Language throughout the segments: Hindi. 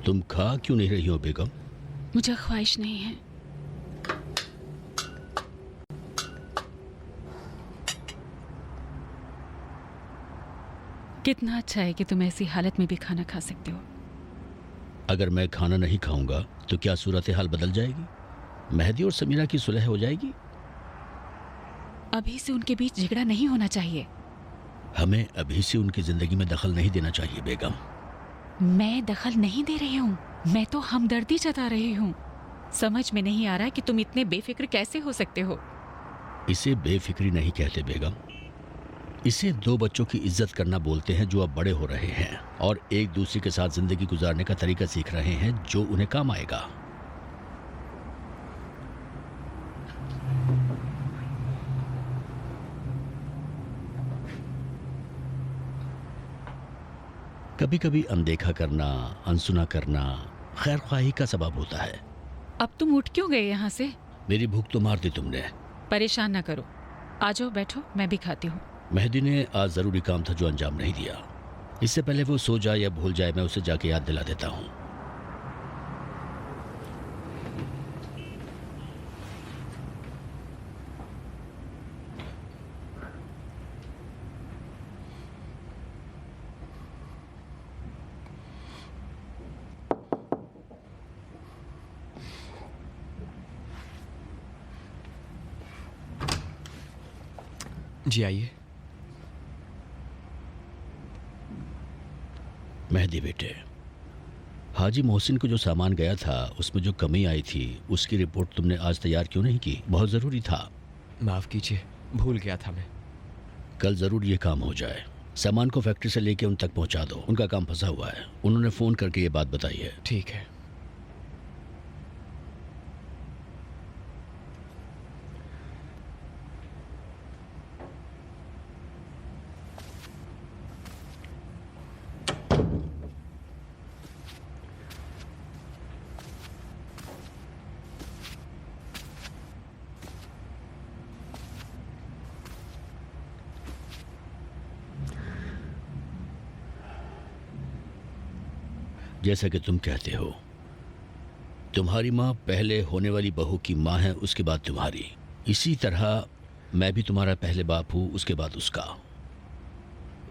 तुम खा क्यों नहीं रही हो बेगम? मुझे ख्वाहिश नहीं है। कितना अच्छा है कि तुम ऐसी हालत में भी खाना खा सकते हो। अगर मैं खाना नहीं खाऊंगा तो क्या सूरत हाल बदल जाएगी? मेहदी और समीरा की सुलह हो जाएगी? अभी से उनके बीच झगड़ा नहीं होना चाहिए। हमें अभी से उनकी जिंदगी में दखल नहीं देना चाहिए बेगम। मैं दखल नहीं दे रही हूँ, मैं तो हमदर्दी जता रही हूँ। समझ में नहीं आ रहा कि तुम इतने बेफिक्र कैसे हो सकते हो। इसे बेफिक्री नहीं कहते बेगम, इसे दो बच्चों की इज्जत करना बोलते हैं जो अब बड़े हो रहे हैं और एक दूसरे के साथ जिंदगी गुजारने का तरीका सीख रहे हैं जो उन्हें काम आएगा। कभी कभी अनदेखा करना, अनसुना करना खैर ख्वाही का सबब होता है। अब तुम उठ क्यों गए यहाँ से? मेरी भूख तो मार दी तुमने। परेशान ना करो, आ जाओ बैठो, मैं भी खाती हूँ। मेहदी ने आज जरूरी काम था जो अंजाम नहीं दिया। इससे पहले वो सो जाए या भूल जाए मैं उसे जाके याद दिला देता हूँ। जी आइए। मेहदी बेटे, हाजी मोहसिन को जो सामान गया था उसमें जो कमी आई थी उसकी रिपोर्ट तुमने आज तैयार क्यों नहीं की? बहुत ज़रूरी था। माफ़ कीजिए, भूल गया था मैं। कल ज़रूर ये काम हो जाए। सामान को फैक्ट्री से लेके उन तक पहुंचा दो, उनका काम फंसा हुआ है। उन्होंने फ़ोन करके ये बात बताई है। ठीक है। जैसा कि तुम कहते हो, तुम्हारी माँ पहले होने वाली बहू की माँ है, उसके बाद तुम्हारी। इसी तरह मैं भी तुम्हारा पहले बाप हूँ, उसके बाद उसका।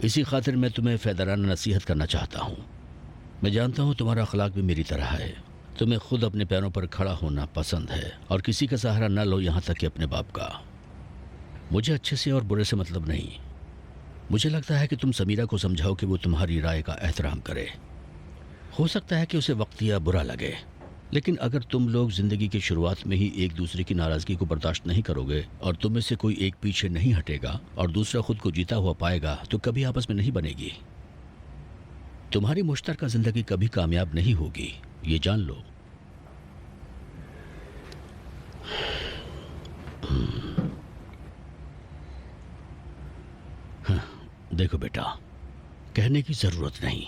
इसी खातिर मैं तुम्हें फ़ैदराना नसीहत करना चाहता हूँ। मैं जानता हूँ तुम्हारा अखलाक भी मेरी तरह है। तुम्हें खुद अपने पैरों पर खड़ा होना पसंद है और किसी का सहारा न लो, यहाँ तक कि अपने बाप का। मुझे अच्छे से और बुरे से मतलब नहीं। मुझे लगता है कि तुम समीरा को समझाओ कि वो तुम्हारी राय का एहतराम करे। हो सकता है कि उसे वक्त या बुरा लगे, लेकिन अगर तुम लोग जिंदगी की शुरुआत में ही एक दूसरे की नाराजगी को बर्दाश्त नहीं करोगे और तुम में से कोई एक पीछे नहीं हटेगा और दूसरा खुद को जीता हुआ पाएगा तो कभी आपस में नहीं बनेगी। तुम्हारी मुश्तरका जिंदगी कभी कामयाब नहीं होगी, ये जान लो। हाँ, देखो बेटा, कहने की जरूरत नहीं।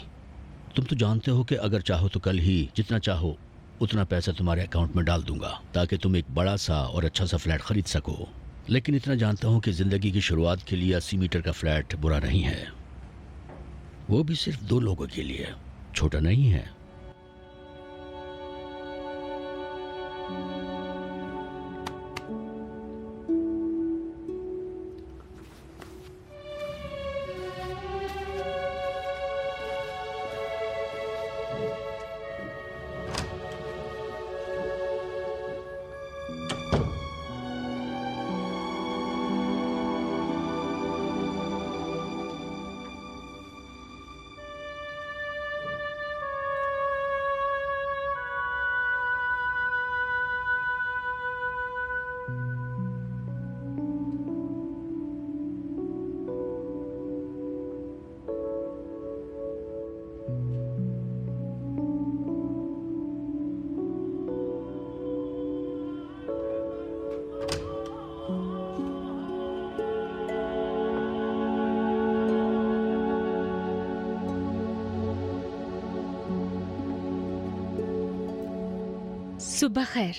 तुम तो जानते हो कि अगर चाहो तो कल ही जितना चाहो उतना पैसा तुम्हारे अकाउंट में डाल दूंगा ताकि तुम एक बड़ा सा और अच्छा सा फ्लैट खरीद सको। लेकिन इतना जानता हूं कि जिंदगी की शुरुआत के लिए 80 मीटर का फ्लैट बुरा नहीं है, वो भी सिर्फ 2 लोगों के लिए, छोटा नहीं है। सुबह खैर।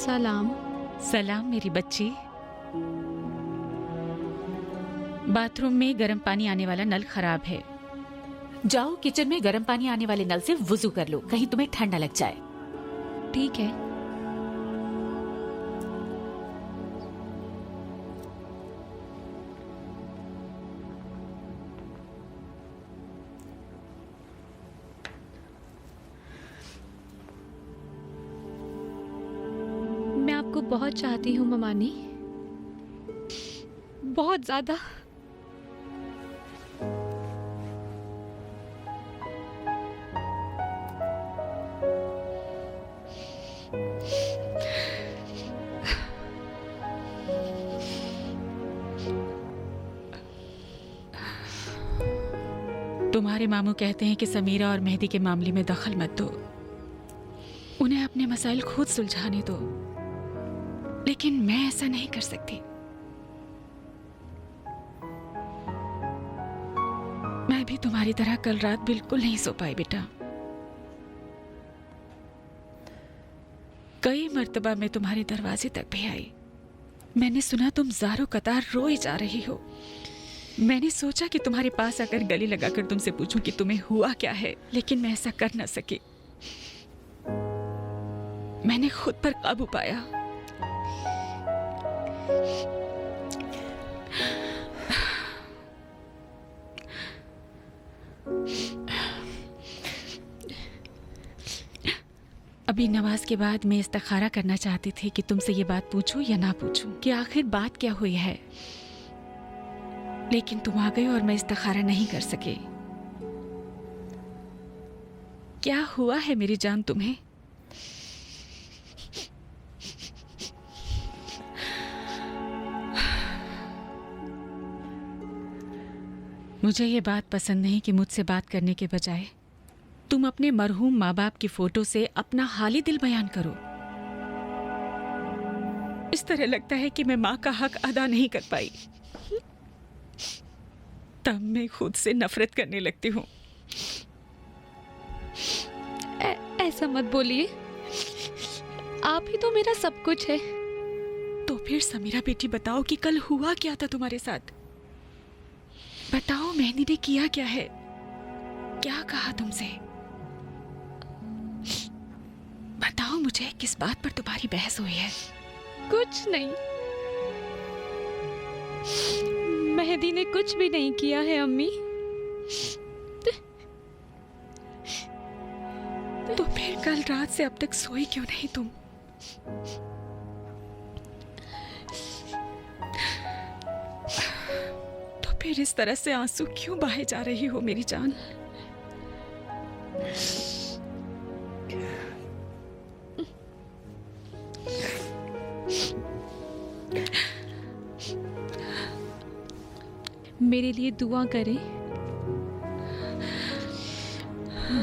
सलाम। सलाम मेरी बच्ची। बाथरूम में गर्म पानी आने वाला नल खराब है। जाओ किचन में गर्म पानी आने वाले नल से वुजू कर लो, कहीं तुम्हें ठंडा लग जाए। ठीक है। मैं आपको बहुत चाहती हूँ ममानी, बहुत ज्यादा। तुम्हारे मामू कहते हैं कि समीरा और मेहदी के मामले में दखल मत दो, उन्हें अपने मसाइल खुद सुलझाने दो। लेकिन मैं ऐसा नहीं कर सकती। मैं भी तुम्हारी तरह कल रात बिल्कुल नहीं सो पाई बेटा। कई मर्तबा मैं तुम्हारे दरवाजे तक भी आई। मैंने सुना तुम ज़ारो कतार रोए जा रही हो। मैंने सोचा कि तुम्हारे पास आकर गले लगाकर तुमसे पूछूं कि तुम्हें हुआ क्या है, लेकिन मैं ऐसा कर न सकी। मैंने खुद पर काबू पाया। अभी नमाज के बाद मैं इस्तिखारा करना चाहती थी कि तुमसे ये बात पूछूं या ना पूछूं कि आखिर बात क्या हुई है, लेकिन तुम आ गए और मैं इस्तिखारा नहीं कर सके। क्या हुआ है मेरी जान तुम्हें? मुझे ये बात पसंद नहीं कि मुझसे बात करने के बजाय तुम अपने मरहूम माँ बाप की फोटो से अपना हाली दिल बयान करो। इस तरह लगता है कि मैं माँ का हक अदा नहीं कर पाई। तब मैं खुद से नफरत करने लगती हूँ। ऐसा मत बोलिए, आप ही तो मेरा सब कुछ है। तो फिर समीरा बेटी बताओ कि कल हुआ क्या था तुम्हारे साथ? बताओ मेहंदी ने किया क्या है? क्या कहा तुमसे? बताओ मुझे, किस बात पर तुम्हारी बहस हुई है? कुछ नहीं, मेहदी ने कुछ भी नहीं किया है अम्मी। तो फिर कल रात से अब तक सोई क्यों नहीं तुम? तो फिर इस तरह से आंसू क्यों बहाए जा रही हो मेरी जान? मेरे लिए दुआ करें,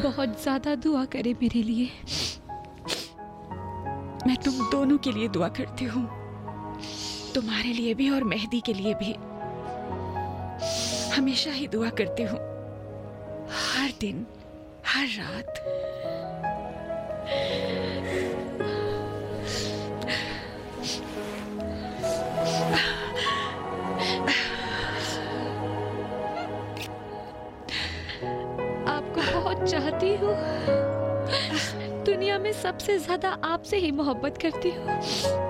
बहुत ज्यादा दुआ करें मेरे लिए। मैं तुम दोनों के लिए दुआ करती हूँ, तुम्हारे लिए भी और मेहदी के लिए भी। हमेशा ही दुआ करती हूँ, हर दिन, हर रात। आपको बहुत चाहती हूँ, दुनिया में सबसे ज्यादा आपसे ही मोहब्बत करती हूँ।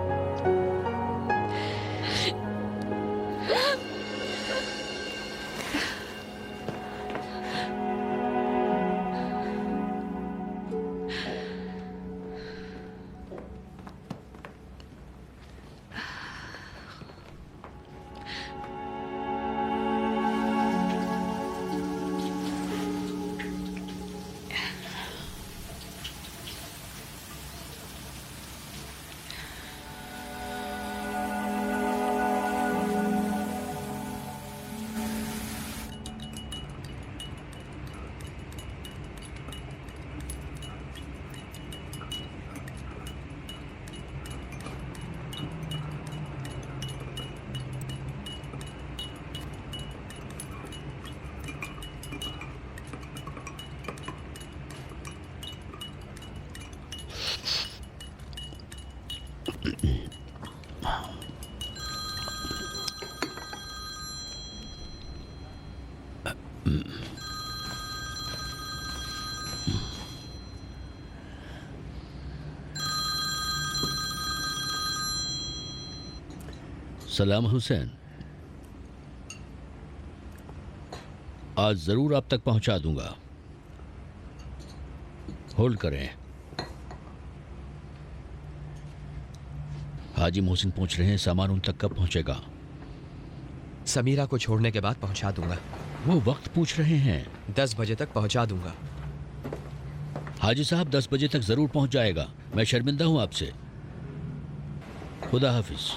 सलाम हुसैन, आज जरूर आप तक पहुंचा दूंगा। होल्ड करें। हाजी मोहसिन पहुंच रहे हैं, सामान उन तक कब पहुंचेगा? समीरा को छोड़ने के बाद पहुंचा दूंगा। वो वक्त पूछ रहे हैं। 10 बजे तक पहुंचा दूंगा। हाजी साहब 10 बजे तक जरूर पहुंच जाएगा। मैं शर्मिंदा हूं आपसे। खुदा हाफिज।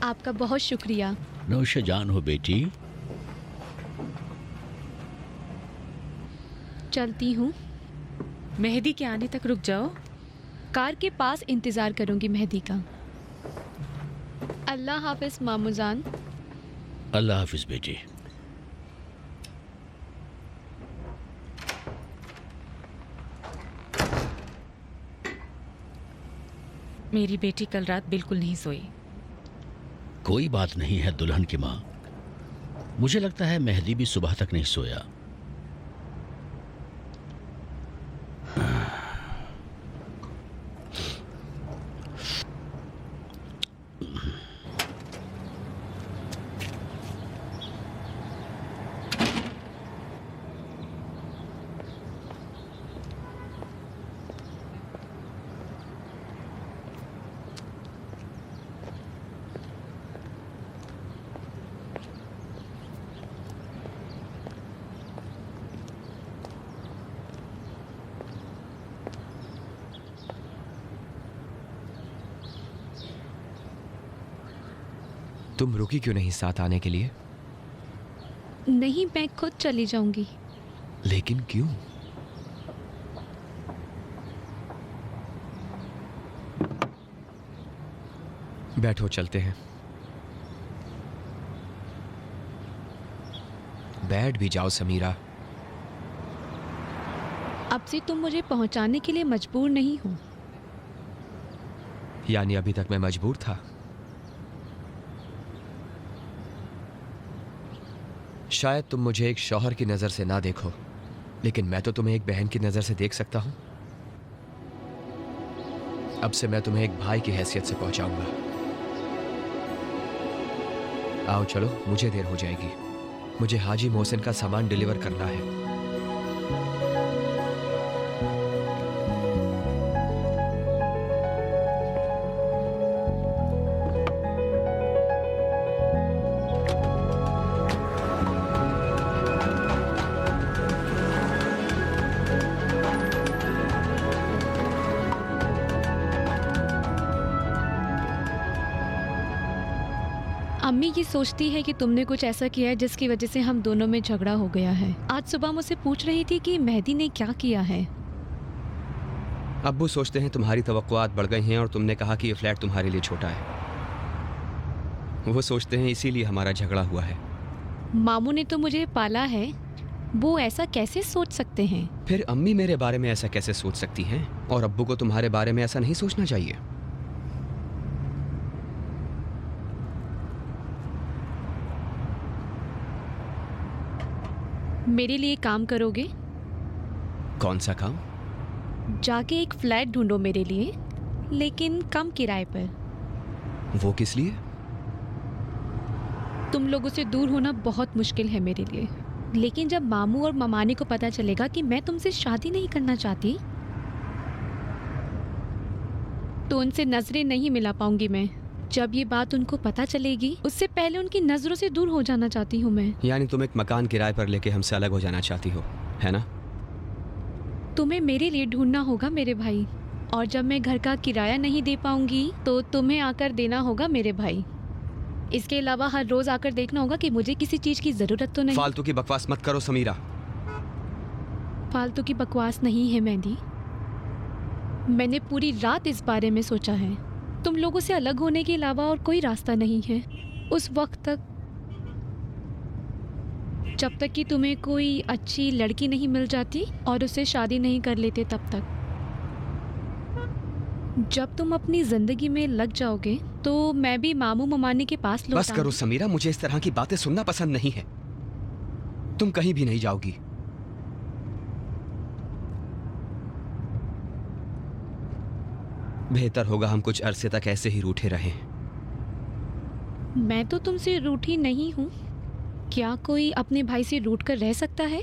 आपका बहुत शुक्रिया। नौशे जान हो बेटी। चलती हूँ। मेहदी के आने तक रुक जाओ। कार के पास इंतज़ार करूँगी मेहदी का। अल्लाह हाफिज मामूजान। अल्लाह हाफिज बेटी। मेरी बेटी कल रात बिल्कुल नहीं सोई। कोई बात नहीं है दुल्हन की माँ। मुझे लगता है मेहदी भी सुबह तक नहीं सोया। तुम रुकी क्यों नहीं साथ आने के लिए? नहीं, मैं खुद चली जाऊंगी। लेकिन क्यों? बैठो, चलते हैं। बैठ भी जाओ समीरा। अब से तुम मुझे पहुंचाने के लिए मजबूर नहीं हो। यानी अभी तक मैं मजबूर था? शायद तुम मुझे एक शौहर की नजर से ना देखो, लेकिन मैं तो तुम्हें एक बहन की नजर से देख सकता हूं। अब से मैं तुम्हें एक भाई की हैसियत से पहुंचाऊंगा। आओ चलो, मुझे देर हो जाएगी। मुझे हाजी मोहसिन का सामान डिलीवर करना है। अम्मी ये सोचती है कि तुमने कुछ ऐसा किया है जिसकी वजह से हम दोनों में झगड़ा हो गया है। आज सुबह मुझसे पूछ रही थी कि मेहदी ने क्या किया है। अब्बू सोचते हैं तुम्हारी तवक्कुआत बढ़ गई हैं और तुमने कहा कि ये फ्लैट तुम्हारे लिए छोटा है। वो सोचते हैं इसीलिए हमारा झगड़ा हुआ है। मामू ने तो मुझे पाला है, वो ऐसा कैसे सोच सकते हैं? फिर अम्मी मेरे बारे में ऐसा कैसे सोच सकती हैं? और अब्बू को तुम्हारे बारे में ऐसा नहीं सोचना चाहिए। मेरे लिए काम करोगे? कौन सा काम? जाके एक फ्लैट ढूंढो मेरे लिए, लेकिन कम किराए पर। वो किस लिए? तुम लोगों से दूर होना बहुत मुश्किल है मेरे लिए, लेकिन जब मामू और ममानी को पता चलेगा कि मैं तुमसे शादी नहीं करना चाहती, तो उनसे नजरें नहीं मिला पाऊंगी मैं। जब ये बात उनको पता चलेगी, उससे पहले उनकी नजरों से दूर हो जाना चाहती हूँ मैं। यानी तुम एक मकान किराए पर लेके हमसे अलग हो जाना चाहती हो, है ना? तुम्हें मेरे लिए ढूंढना होगा मेरे भाई, और जब मैं घर का किराया नहीं दे पाऊंगी तो तुम्हें आकर देना होगा मेरे भाई। इसके अलावा हर रोज आकर देखना होगा कि मुझे किसी चीज की जरूरत तो नहीं। फालतू की बकवास मत करो समीरा। फालतू की बकवास नहीं है मेहदी। मैंने पूरी रात इस बारे में सोचा है। तुम लोगों से अलग होने के अलावा और कोई रास्ता नहीं है। उस वक्त तक जब तक कि तुम्हें कोई अच्छी लड़की नहीं मिल जाती और उससे शादी नहीं कर लेते तब तक। जब तुम अपनी जिंदगी में लग जाओगे तो मैं भी मामू ममानी के पास लौट बस करो समीरा, मुझे इस तरह की बातें सुनना पसंद नहीं है। तुम कहीं भी नहीं जाओगी। बेहतर होगा हम कुछ अरसे तक ऐसे ही रूठे रहें। मैं तो तुमसे रूठी नहीं हूँ। क्या कोई अपने भाई से रूठ कर रह सकता है?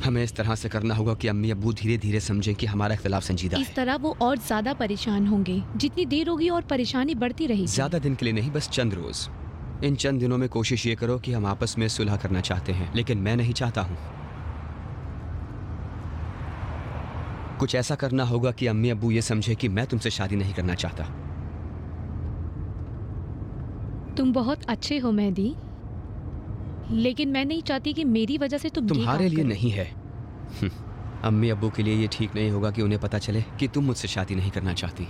हमें इस तरह से करना होगा कि अम्मी अब्बू धीरे धीरे समझें कि हमारा इख्तिलाफ संजीदा इस है। तरह वो और ज्यादा परेशान होंगे। जितनी देर होगी और परेशानी बढ़ती रहेगी। ज्यादा दिन के लिए नहीं, बस चंद रोज। इन चंद दिनों में कोशिश ये करो कि हम आपस में सुलह करना चाहते हैं, लेकिन मैं नहीं चाहता हूँ। कुछ ऐसा करना होगा कि अम्मी अब्बू ये समझे कि मैं तुमसे शादी नहीं करना चाहता। तुम बहुत अच्छे हो मेहदी, लेकिन मैं नहीं चाहती कि मेरी वजह से तुम ये तुम्हारे काम लिए करो। नहीं है। अम्मी अब्बू के लिए ये ठीक नहीं होगा कि उन्हें पता चले कि तुम मुझसे शादी नहीं करना चाहती।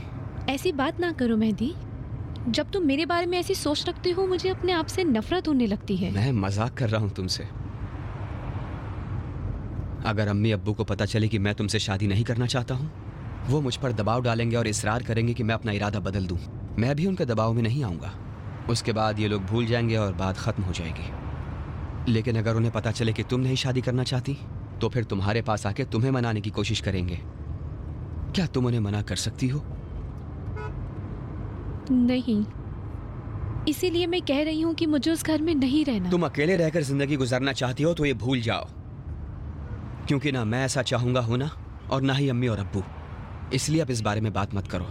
ऐसी बात ना करो मेहदी। जब तुम मेरे बारे में ऐसी सोच रखते हो मुझे अपने आप से नफरत होने लगती है। मैं मजाक कर रहा हूँ तुमसे। अगर अम्मी अब्बू को पता चले कि मैं तुमसे शादी नहीं करना चाहता हूँ, वो मुझ पर दबाव डालेंगे और इसरार करेंगे कि मैं अपना इरादा बदल दूँ। मैं भी उनके दबाव में नहीं आऊँगा। उसके बाद ये लोग भूल जाएंगे और बात खत्म हो जाएगी। लेकिन अगर उन्हें पता चले कि तुम नहीं शादी करना चाहती, तो फिर तुम्हारे पास आके तुम्हें मनाने की कोशिश करेंगे। क्या तुम उन्हें मना कर सकती हो? नहीं, इसीलिए मैं कह रही हूँ कि मुझे उस घर में नहीं रहना। तुम अकेले रहकर जिंदगी गुजारना चाहती हो तो ये भूल जाओ, क्योंकि ना मैं ऐसा चाहूंगा होना और ना ही अम्मी और अब्बू। इसलिए अब इस बारे में बात मत करो।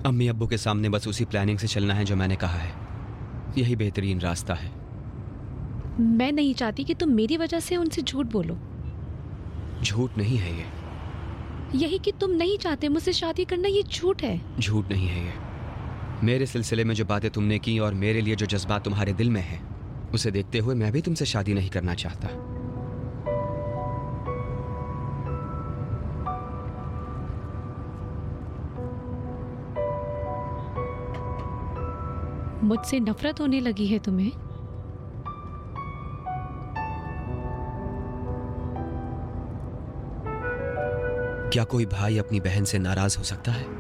अम्मी अब्बू के सामने बस उसी प्लानिंग से चलना है जो मैंने कहा है। यही बेहतरीन रास्ता है। मैं नहीं चाहती कि तुम मेरी वजह से उनसे झूठ बोलो। झूठ नहीं है ये। यही कि तुम नहीं चाहते मुझसे शादी करना, ये झूठ है। झूठ नहीं है ये। मेरे सिलसिले में जो बातें तुमने की और मेरे लिए जो जज्बात तुम्हारे दिल में है, उसे देखते हुए मैं भी तुमसे शादी नहीं करना चाहता। मुझसे नफरत होने लगी है तुम्हें? क्या कोई भाई अपनी बहन से नाराज हो सकता है?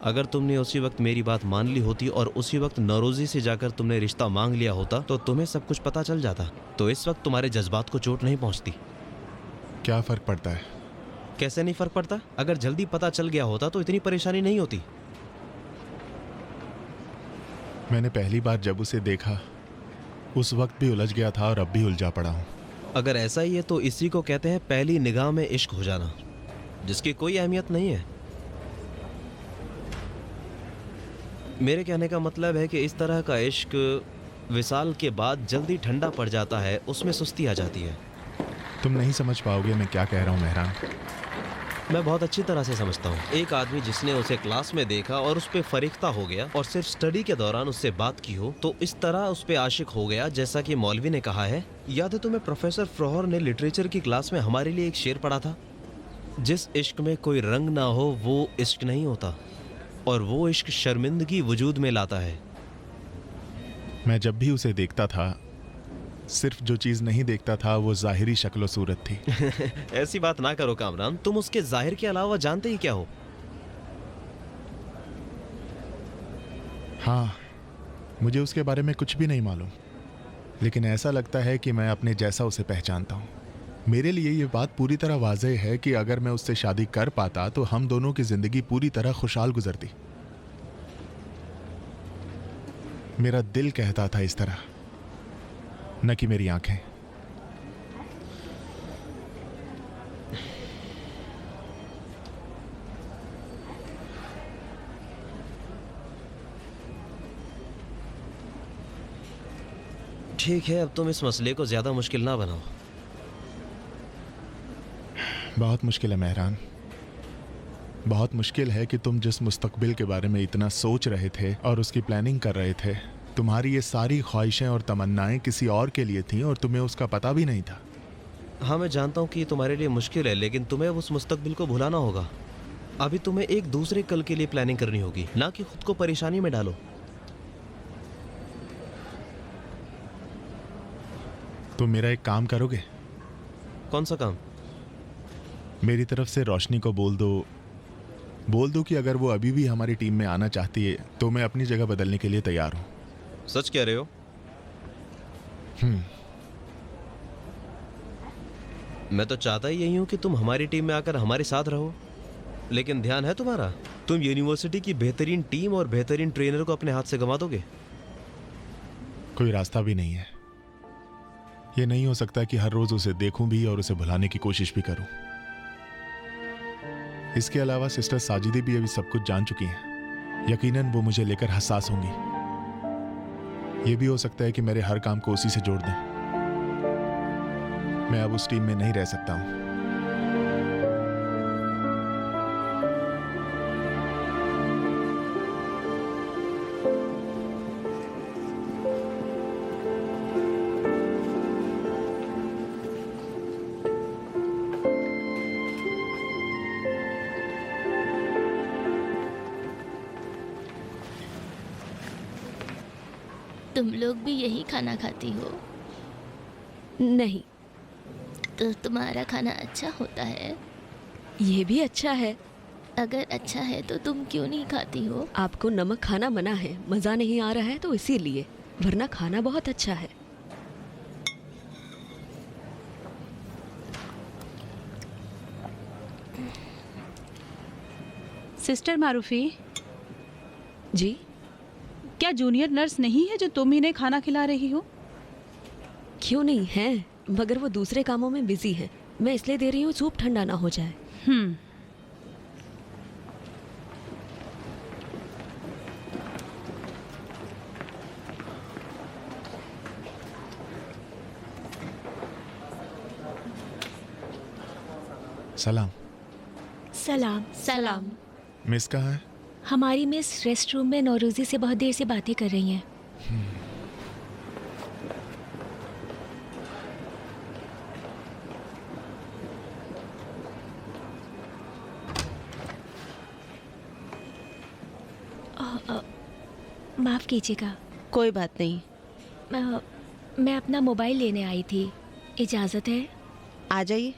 अगर तुमने उसी वक्त मेरी बात मान ली होती और उसी वक्त नौरोजी से जाकर तुमने रिश्ता मांग लिया होता तो तुम्हें सब कुछ पता चल जाता, तो इस वक्त तुम्हारे जज्बात को चोट नहीं पहुंचती। क्या फर्क पड़ता है? कैसे नहीं फर्क पड़ता? अगर जल्दी पता चल गया होता तो इतनी परेशानी नहीं होती। मैंने पहली बार जब उसे देखा उस वक्त भी उलझ गया था और अब भी उलझा पड़ा हूँ। अगर ऐसा ही है तो इसी को कहते हैं पहली निगाह में इश्क हो जाना, जिसकी कोई अहमियत नहीं है। मेरे कहने का मतलब है कि इस तरह का इश्क विसाल के बाद जल्दी ठंडा पड़ जाता है, उसमें सुस्ती आ जाती है। तुम नहीं समझ पाओगे मैं क्या कह रहा हूँ मेहरान। मैं बहुत अच्छी तरह से समझता हूँ। एक आदमी जिसने उसे क्लास में देखा और उस पर फरिख्ता हो गया और सिर्फ स्टडी के दौरान उससे बात की हो, तो इस तरह उस पर आशिक हो गया, जैसा कि मौलवी ने कहा है। याद है तुम्हें प्रोफेसर फ्रोहर ने लिटरेचर की क्लास में हमारे लिए एक शेर पढ़ा था, जिस इश्क में कोई रंग ना हो वो इश्क नहीं होता, और वो इश्क शर्मिंदगी वजूद में लाता है। मैं जब भी उसे देखता था सिर्फ जो चीज़ नहीं देखता था वो ज़ाहिरी शक्ल और सूरत थी। ऐसी बात ना करो कामरान, तुम उसके जाहिर के अलावा जानते ही क्या हो? हाँ, मुझे उसके बारे में कुछ भी नहीं मालूम, लेकिन ऐसा लगता है कि मैं अपने जैसा उसे पहचानता हूँ। मेरे लिए ये बात पूरी तरह वाज़ेह है कि अगर मैं उससे शादी कर पाता तो हम दोनों की ज़िंदगी पूरी तरह खुशहाल गुजरती। मेरा दिल कहता था इस तरह, न कि मेरी आंखें। ठीक है, अब तुम इस मसले को ज़्यादा मुश्किल ना बनाओ। बहुत मुश्किल है मेहरान, बहुत मुश्किल है कि तुम जिस मुस्तकबिल के बारे में इतना सोच रहे थे और उसकी प्लानिंग कर रहे थे, तुम्हारी ये सारी ख्वाहिशें और तमन्नाएं किसी और के लिए थीं और तुम्हें उसका पता भी नहीं था। हाँ, मैं जानता हूँ कि ये तुम्हारे लिए मुश्किल है, लेकिन तुम्हें उस मुस्तकबिल को भुलाना होगा। अभी तुम्हें एक दूसरे कल के लिए प्लानिंग करनी होगी, ना कि खुद को परेशानी में डालो। तुम मेरा एक काम करोगे? कौन सा काम? मेरी तरफ से रोशनी को बोल दो कि अगर वो अभी भी हमारी टीम में आना चाहती है तो मैं अपनी जगह बदलने के लिए तैयार हूँ। सच कह रहे हो? मैं तो चाहता ही यही हूँ कि तुम हमारी टीम में आकर हमारे साथ रहो, लेकिन ध्यान है तुम्हारा, तुम यूनिवर्सिटी की बेहतरीन टीम और बेहतरीन ट्रेनर को अपने हाथ से गंवा दोगे। कोई रास्ता भी नहीं है। ये नहीं हो सकता कि हर रोज उसे देखूं भी और उसे भुलाने की कोशिश भी करूं। इसके अलावा सिस्टर साजिदी भी अभी सब कुछ जान चुकी हैं। यकीनन वो मुझे लेकर हसास होंगी। ये भी हो सकता है कि मेरे हर काम को उसी से जोड़ दें। मैं अब उस टीम में नहीं रह सकता हूं। तुम लोग भी यही खाना खाती हो? नहीं, तो तुम्हारा खाना अच्छा होता है? ये भी अच्छा है। अगर अच्छा है तो तुम क्यों नहीं खाती हो? आपको नमक खाना मना है, मज़ा नहीं आ रहा है तो इसीलिए, वरना खाना बहुत अच्छा है। सिस्टर मारूफी, जी? क्या जूनियर नर्स नहीं है जो तुम इन्हें खाना खिला रही हो? क्यों नहीं है, मगर वो दूसरे कामों में बिजी है। मैं इसलिए दे रही हूँ सूप ठंडा ना हो जाए। सलाम। सलाम। सलाम। मिस कहाँ है? हमारी मिस रेस्ट रूम में नौरोजी से बहुत देर से बातें कर रही हैं। माफ़ कीजिएगा। कोई बात नहीं, मैं अपना मोबाइल लेने आई थी, इजाज़त है? आ जाइए।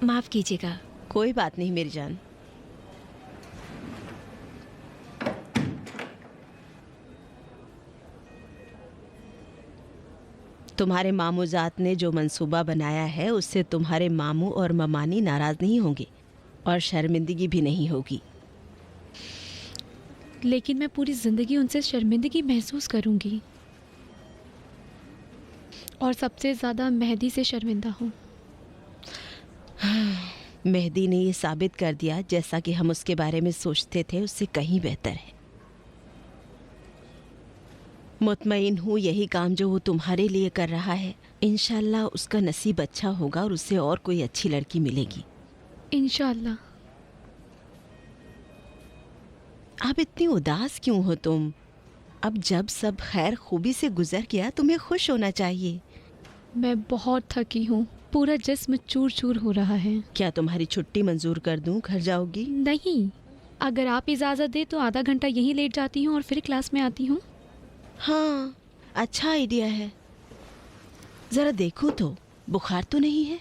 माफ़ कीजिएगा। कोई बात नहीं मेरी जान। तुम्हारे मामूजात ने जो मंसूबा बनाया है उससे तुम्हारे मामू और ममानी नाराज़ नहीं होंगे और शर्मिंदगी भी नहीं होगी। लेकिन मैं पूरी ज़िंदगी उनसे शर्मिंदगी महसूस करूंगी और सबसे ज़्यादा मेहदी से शर्मिंदा हूँ। मेहदी ने ये साबित कर दिया जैसा कि हम उसके बारे में सोचते थे उससे कहीं बेहतर है। मुतमईन हूँ यही काम जो वो तुम्हारे लिए कर रहा है, इंशाल्लाह उसका नसीब अच्छा होगा और उसे और कोई अच्छी लड़की मिलेगी इंशाल्लाह। आप इतनी उदास क्यों हो तुम? अब जब सब खैर खूबी से गुजर गया तुम्हें खुश होना चाहिए। मैं बहुत थकी हूँ, पूरा जिस्म चूर चूर हो रहा है। क्या तुम्हारी छुट्टी मंजूर कर दूं? घर जाओगी? नहीं, अगर आप इजाज़त दे तो आधा घंटा यहीं लेट जाती हूँ और फिर क्लास में आती हूँ। हाँ, अच्छा आइडिया है। ज़रा देखो तो बुखार तो नहीं है?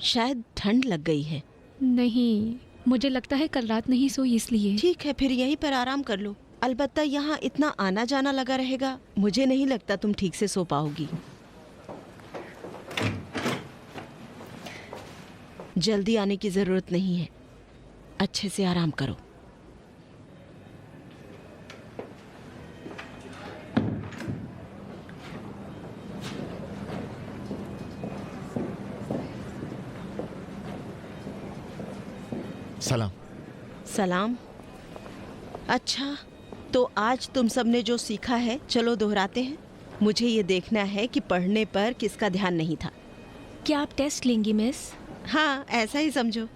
शायद ठंड लग गई है। नहीं, मुझे लगता है कल रात नहीं सोई इसलिए। ठीक है, फिर यहीं पर आराम कर लो। अलबत्ता यहाँ इतना आना जाना लगा रहेगा, मुझे नहीं लगता तुम ठीक से सो पाओगी। जल्दी आने की ज़रूरत नहीं है, अच्छे से आराम करो। सलाम। सलाम। अच्छा, तो आज तुम सब ने जो सीखा है चलो दोहराते हैं। मुझे ये देखना है कि पढ़ने पर किसका ध्यान नहीं था। क्या आप टेस्ट लेंगी मिस? हाँ, ऐसा ही समझो।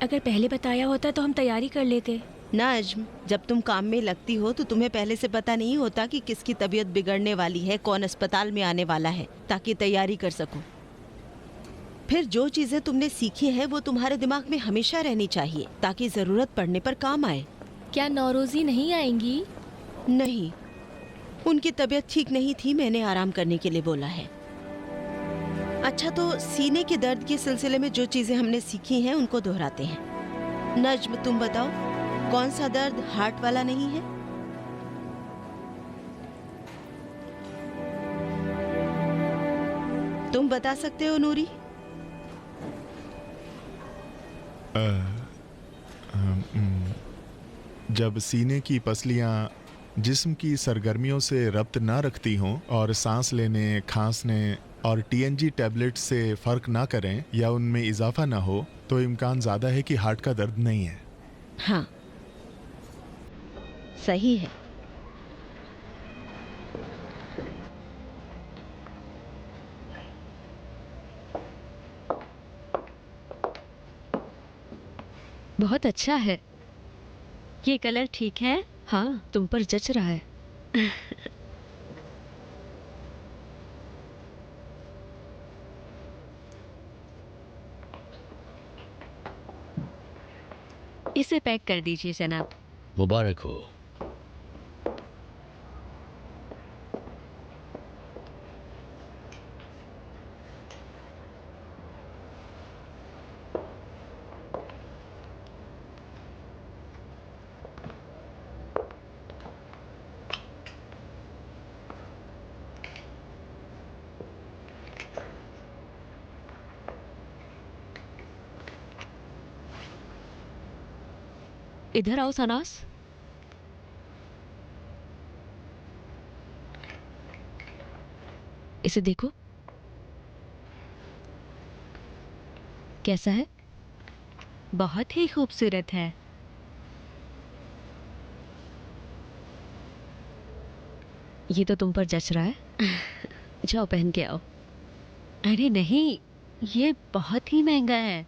अगर पहले बताया होता तो हम तैयारी कर लेते। नाज्म, जब तुम काम में लगती हो तो तुम्हें पहले से पता नहीं होता कि किसकी तबीयत बिगड़ने वाली है, कौन अस्पताल में आने वाला है, ताकि तैयारी कर सको। फिर जो चीजें तुमने सीखी हैं वो तुम्हारे दिमाग में हमेशा रहनी चाहिए ताकि जरूरत पड़ने पर काम आए। क्या नौरोजी नहीं आएंगी? नहीं, उनकी तबीयत ठीक नहीं थी, मैंने आराम करने के लिए बोला है। अच्छा, तो सीने के दर्द के सिलसिले में जो चीजें हमने सीखी हैं उनको दोहराते हैं। नज्म, तुम बताओ कौन सा दर्द हार्ट वाला नहीं है? तुम बता सकते हो नूरी? जब सीने की पसलियां जिस्म की सरगर्मियों से रब्त ना रखती हों और सांस लेने, खांसने और टीएनजी टैबलेट से फ़र्क ना करें या उनमें इजाफा ना हो तो इम्कान ज़्यादा है कि हार्ट का दर्द नहीं है। हाँ, सही है। बहुत अच्छा है। ये कलर ठीक है? हाँ, तुम पर जच रहा है। इसे पैक कर दीजिए जनाब। मुबारक हो। इधर आओ सनास। इसे देखो, कैसा है? बहुत ही खूबसूरत है। ये तो तुम पर जच रहा है। जाओ पहन के आओ। अरे नहीं, ये बहुत ही महंगा है।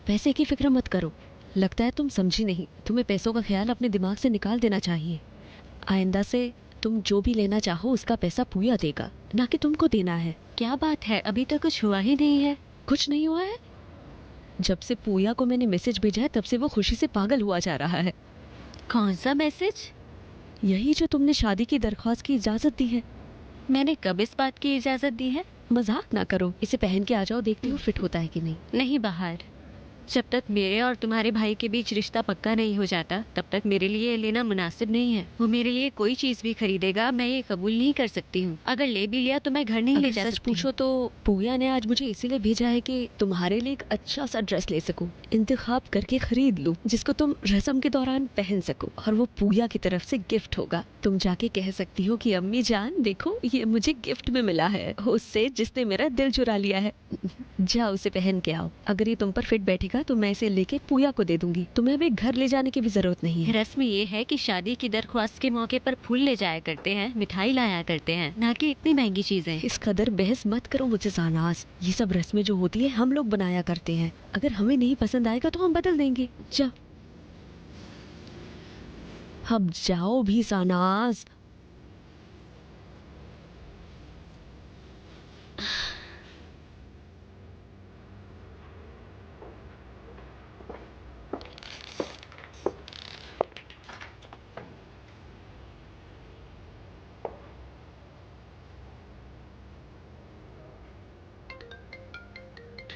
पैसे की फिक्र मत करो। लगता है तुम समझी नहीं। तुम्हें पैसों का ख्याल अपने दिमाग से निकाल देना चाहिए। आइंदा से तुम जो भी लेना चाहो उसका पैसा पूया देगा, ना कि तुमको देना है। क्या बात है, अभी तक कुछ हुआ ही नहीं है? कुछ नहीं हुआ है? जब से पूया को मैंने मैसेज भेजा है तब से वो खुशी से पागल हुआ जा रहा है। कौन सा मैसेज? यही जो तुमने शादी की दरख्वास्त की इजाज़त दी है। मैंने कब इस बात की इजाज़त दी है? मजाक ना करो। इसे पहन के आ जाओ, देखती हूँ फिट होता है कि नहीं। नहीं बाहर। जब तक मेरे और तुम्हारे भाई के बीच रिश्ता पक्का नहीं हो जाता तब तक मेरे लिए ये लेना मुनासिब नहीं है। वो मेरे लिए कोई चीज़ भी खरीदेगा, मैं ये कबूल नहीं कर सकती हूँ। अगर ले भी लिया तो मैं घर नहीं ले जा सकती। सच पूछो तो पूया ने आज मुझे इसीलिए भेजा है कि तुम्हारे लिए एक अच्छा सा ड्रेस ले सकूं, इंतखाब करके खरीद लूं, जिसको तुम रस्म के दौरान पहन सको, और वो पूया की तरफ से गिफ्ट होगा। तुम जाके कह सकती हो कि अम्मी जान देखो ये मुझे गिफ्ट में मिला है उससे जिसने मेरा दिल चुरा लिया है। जाओ उसे पहन के आओ। अगर ये तुम पर फिट बैठेगा तो मैं इसे लेके पूया को दे दूंगी। तुम्हें अभी घर ले जाने की भी जरूरत नहीं है। रस्म ये है कि शादी की दरख्वास्त के मौके पर फूल ले जाया करते हैं, मिठाई लाया करते हैं, ना कि इतनी महंगी चीजें। इस कदर बहस मत करो मुझे सानास। ये सब रस्में जो होती है हम लोग बनाया करते हैं। अगर हमें नहीं पसंद आएगा तो हम बदल देंगे। जाओ, अब जाओ भी सानास।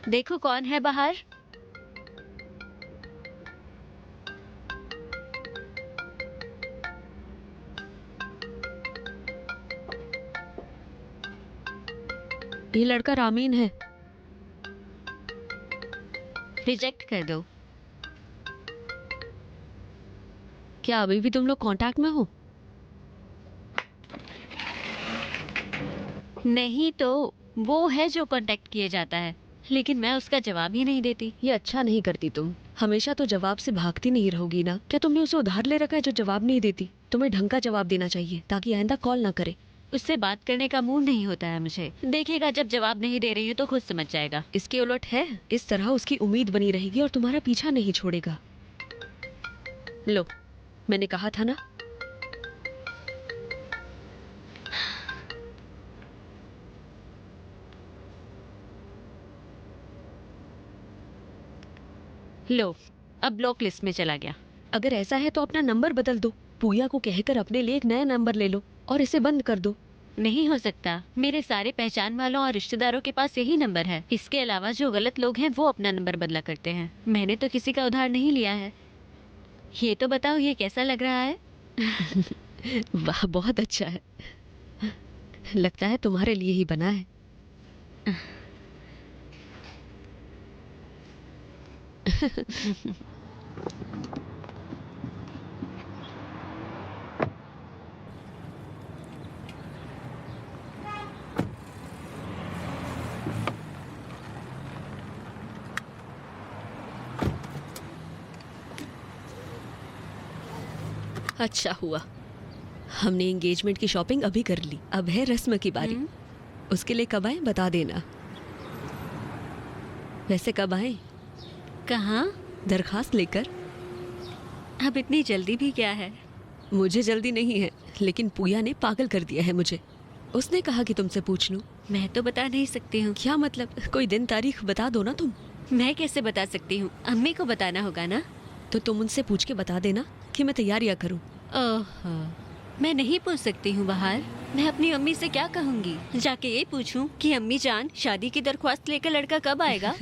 देखो कौन है बाहर। ये लड़का रामीन है। रिजेक्ट कर दो। क्या अभी भी तुम लोग कांटेक्ट में हो? नहीं तो वो है जो कांटेक्ट किया जाता है, लेकिन मैं उसका जवाब ही नहीं देती। ये अच्छा नहीं करती तुम। हमेशा तो जवाब से भागती नहीं रहोगी ना? क्या तुमने उसे उधार ले रखा है जो जवाब नहीं देती? तुम्हें ढंग का जवाब देना चाहिए ताकि आइंदा कॉल ना करे। उससे बात करने का मूड नहीं होता है मुझे। देखेगा जब जवाब नहीं दे रही हूँ तो खुद समझ जाएगा। इसके उलट है, इस तरह उसकी उम्मीद बनी रहेगी और तुम्हारा पीछा नहीं छोड़ेगा। लो, मैंने कहा था ना। लो, अब ब्लॉक लिस्ट में चला गया। अगर ऐसा है तो अपना नंबर बदल दो, पूया को कहकर अपने लिए एक नया नंबर ले लो और इसे बंद कर दो। नहीं हो सकता, मेरे सारे पहचान वालों और रिश्तेदारों के पास यही नंबर है। इसके अलावा जो गलत लोग हैं वो अपना नंबर बदला करते हैं। मैंने तो किसी का उधार नहीं लिया है। ये तो बताओ, ये कैसा लग रहा है? वाह, बहुत अच्छा है। लगता है तुम्हारे लिए ही बना है। अच्छा हुआ, हमने एंगेजमेंट की शॉपिंग अभी कर ली। अब है रस्म की बारी। उसके लिए कब आए बता देना। वैसे कब आए? कहाँ? दरखास्त लेकर। अब इतनी जल्दी भी क्या है? मुझे जल्दी नहीं है, लेकिन पूया ने पागल कर दिया है मुझे। उसने कहा कि तुमसे पूछ लूं। मैं तो बता नहीं सकती हूँ। क्या मतलब? कोई दिन तारीख बता दो ना तुम। मैं कैसे बता सकती हूँ? अम्मी को बताना होगा ना। तो तुम उनसे पूछ के बता देना कि मैं तैयारियां करूं। ओह, मैं नहीं पूछ सकती हूँ बाहर। मैं अपनी अम्मी से क्या कहूँगी? जाके ये पूछूं कि अम्मी जान, शादी की दरख्वास्त लेकर लड़का कब आएगा?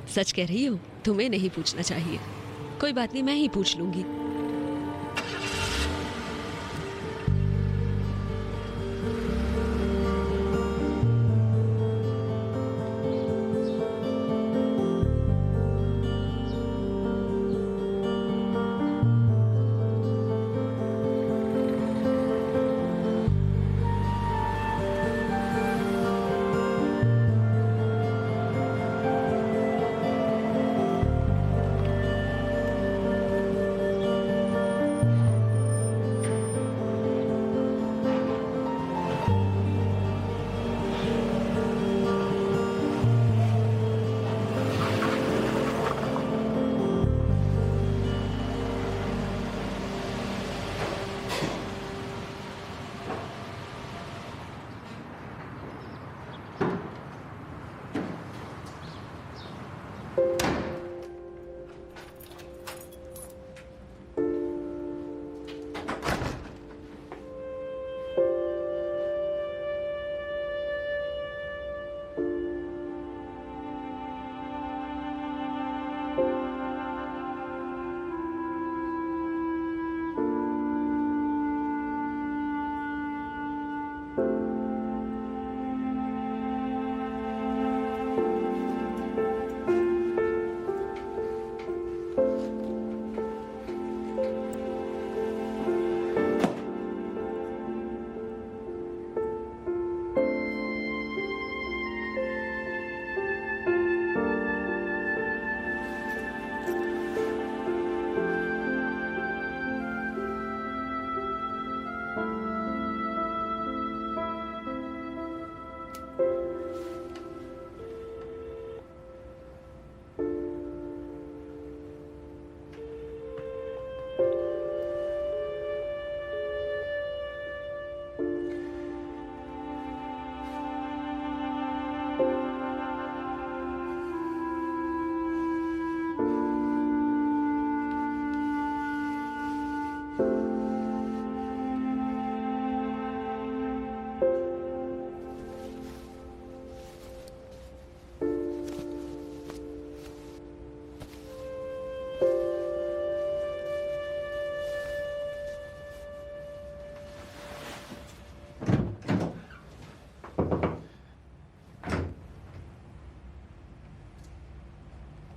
सच कह रही हो, तुम्हें नहीं पूछना चाहिए। कोई बात नहीं, मैं ही पूछ लूंगी।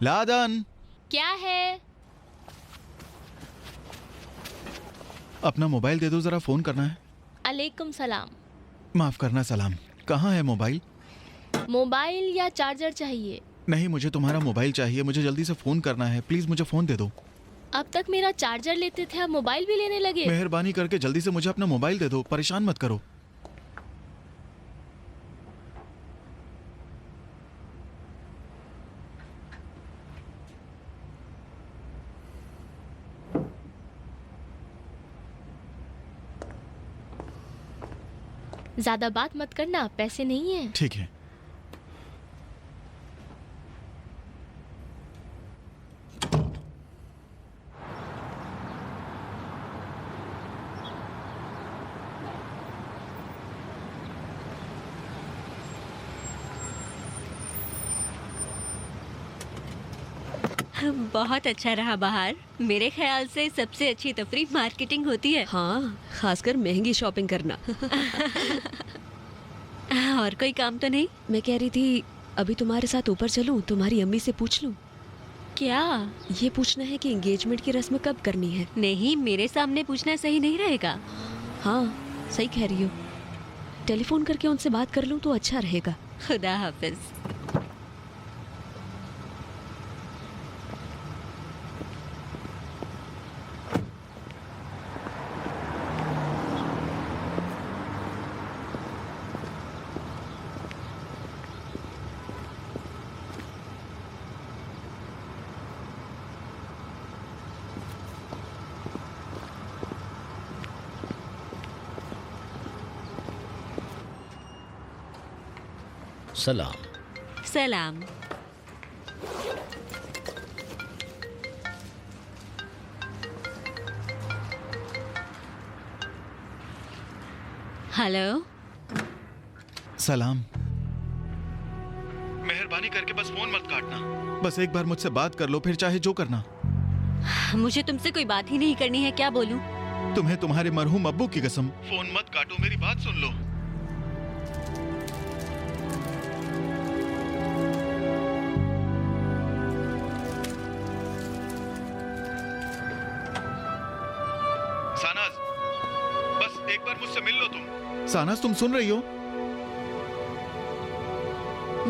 लादन, क्या है? अपना मोबाइल दे दो, जरा फोन करना है। अलैकुम सलाम। माफ करना, सलाम। कहाँ है मोबाइल? मोबाइल या चार्जर चाहिए? नहीं, मुझे तुम्हारा मोबाइल चाहिए, मुझे जल्दी से फ़ोन करना है, प्लीज़ मुझे फ़ोन दे दो। अब तक मेरा चार्जर लेते थे, अब मोबाइल भी लेने लगे। मेहरबानी करके जल्दी से मुझे अपना मोबाइल दे दो, परेशान मत करो। ज्यादा बात मत करना, पैसे नहीं है। ठीक है। बहुत अच्छा रहा बाहर। मेरे ख्याल से सबसे अच्छी तफरीह मार्केटिंग होती है। हाँ, खासकर महंगी शॉपिंग करना। और कोई काम तो नहीं? मैं कह रही थी अभी तुम्हारे साथ ऊपर चलूं, तुम्हारी अम्मी से पूछ लूं। क्या? ये पूछना है कि एंगेजमेंट की रस्म कब करनी है। नहीं, मेरे सामने पूछना सही नहीं रहेगा। हाँ, सही कह रही हो। टेलीफोन करके उनसे बात कर लूं तो अच्छा रहेगा। खुदा हाफिज। सलाम। सलाम। हेलो। सलाम। मेहरबानी करके बस फोन मत काटना, बस एक बार मुझसे बात कर लो, फिर चाहे जो करना। मुझे तुमसे कोई बात ही नहीं करनी है, क्या बोलूं? तुम्हें तुम्हारे मरहूम अब्बू की कसम। फोन मत काटो, मेरी बात सुन लो। सानाज, बस एक बार मुझसे मिल लो तुम। सानाज, तुम सुन रही हो?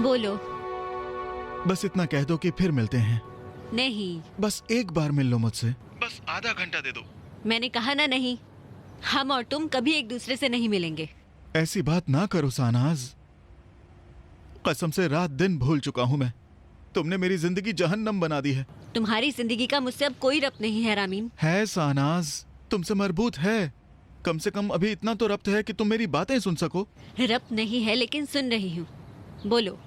बोलो। बस इतना कह दो कि फिर मिलते हैं। नहीं। बस एक बार मिल लो मुझसे, बस आधा घंटा दे दो। मैंने कहा ना नहीं। हम और तुम कभी एक दूसरे से नहीं मिलेंगे। ऐसी बात ना करो सानाज, कसम से रात दिन भूल चुका हूं मैं। तुमने मेरी जिंदगी जहन्नम बना दी है। तुम्हारी जिंदगी का मुझसे अब कोई रब्त नहीं है रामीन। है सानाज, तुमसे मरबूत है। कम से कम अभी इतना तो रब्त है कि तुम मेरी बातें सुन सको। रब्त नहीं है लेकिन सुन रही हूँ। बोलो,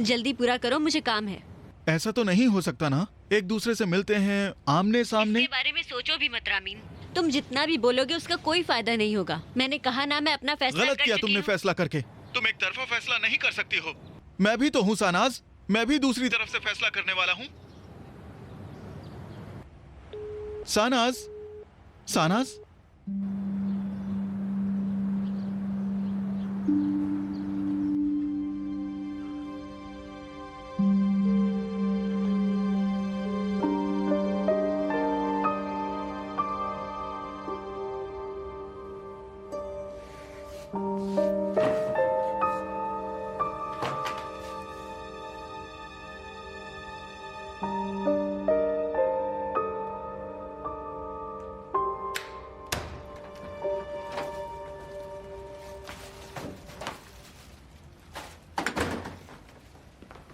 जल्दी पूरा करो, मुझे काम है। ऐसा तो नहीं हो सकता ना, एक दूसरे से मिलते हैं आमने सामने। इसके बारे में सोचो भी मत रामीन। तुम जितना भी बोलोगे उसका कोई फायदा नहीं होगा। मैंने कहा ना, मैं अपना फैसला गलत किया तुमने फैसला करके। तुम एक तरफा फैसला नहीं कर सकती हो। मैं भी तो हूँ सानाज, मैं भी दूसरी तरफ से फैसला करने वाला हूँ। सानाज, सानाज,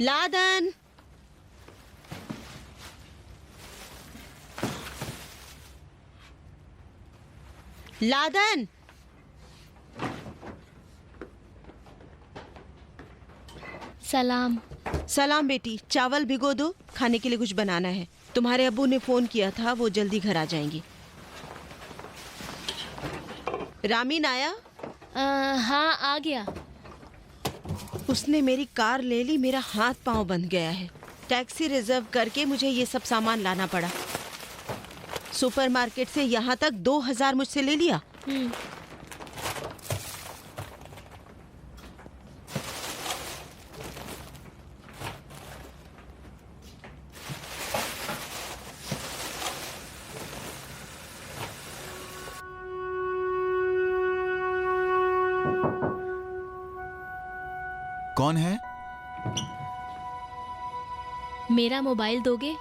लादन, लादन, सलाम। सलाम बेटी, चावल भिगो दो, खाने के लिए कुछ बनाना है। तुम्हारे अब्बू ने फोन किया था, वो जल्दी घर आ जाएंगे। रामीन आया? हाँ, आ गया। उसने मेरी कार ले ली, मेरा हाथ पांव बंध गया है। टैक्सी रिजर्व करके मुझे ये सब सामान लाना पड़ा। सुपरमार्केट से यहाँ तक 2000 मुझसे ले लिया। कौन है? मेरा मोबाइल दोगे?